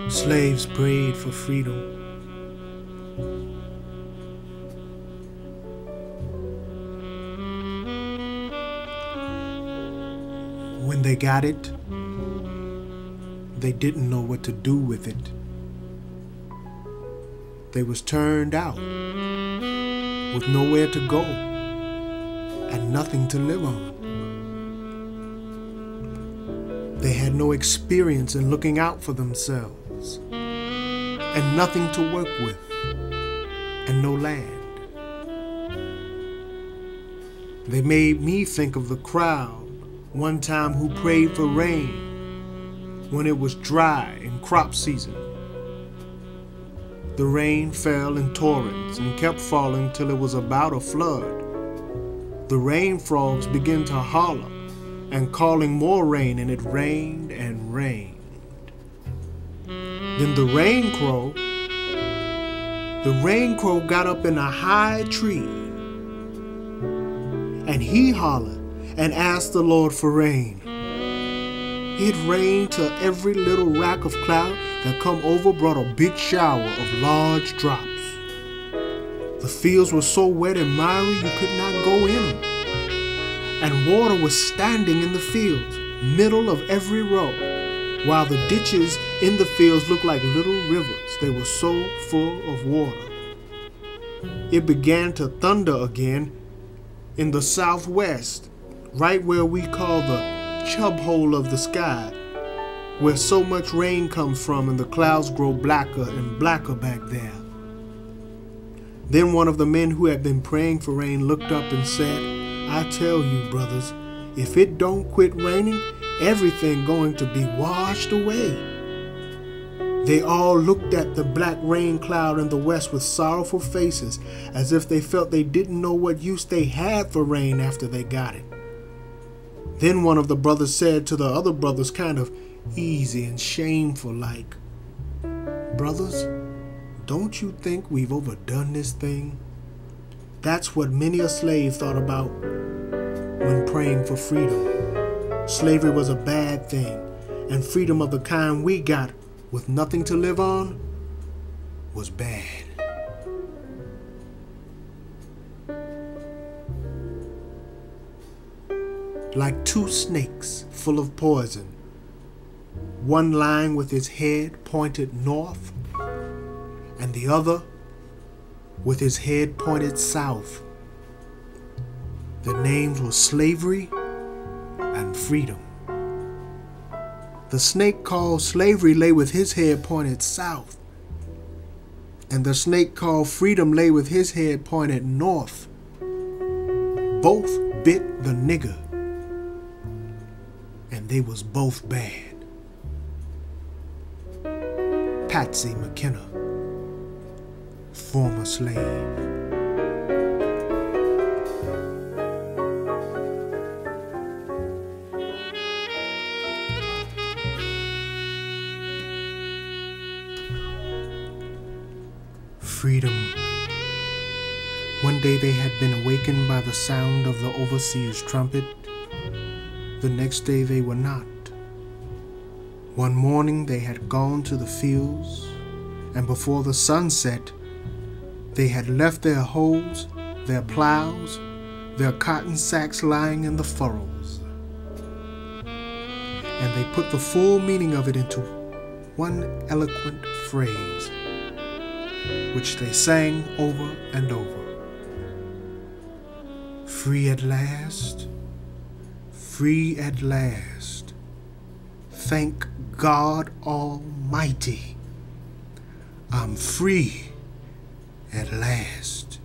Slaves prayed for freedom. When they got it, they didn't know what to do with it. They was turned out with nowhere to go and nothing to live on. They had no experience in looking out for themselves and nothing to work with and no land. They made me think of the crowd one time who prayed for rain when it was dry in crop season. The rain fell in torrents and kept falling till it was about a flood. The rain frogs began to holler and calling more rain, and it rained and rained. Then the rain crow got up in a high tree, and he hollered and asked the Lord for rain. It rained till every little rack of cloud that come over brought a big shower of large drops. The fields were so wet and miry you could not go in them. And water was standing in the fields, middle of every row, while the ditches in the fields looked like little rivers. They were so full of water. It began to thunder again in the southwest, right where we call the chub hole of the sky, where so much rain comes from and the clouds grow blacker and blacker back there. Then one of the men who had been praying for rain looked up and said, "I tell you, brothers, if it don't quit raining, everything going to be washed away." They all looked at the black rain cloud in the west with sorrowful faces, as if they felt they didn't know what use they had for rain after they got it. Then one of the brothers said to the other brothers, kind of easy and shameful like, "Brothers, don't you think we've overdone this thing?" That's what many a slave thought about when praying for freedom. Slavery was a bad thing, and freedom of the kind we got with nothing to live on was bad. Like two snakes full of poison, one lying with his head pointed north, and the other with his head pointed south. The names were slavery and freedom. The snake called slavery lay with his head pointed south, and the snake called freedom lay with his head pointed north. Both bit the nigger, and they was both bad. Patsy McKenna, former slave. Freedom. One day they had been awakened by the sound of the overseer's trumpet. The next day they were not. One morning they had gone to the fields, and before the sun set, they had left their hoes, their plows, their cotton sacks lying in the furrows. And they put the full meaning of it into one eloquent phrase, which they sang over and over. Free at last, free at last. Thank God Almighty, I'm free at last.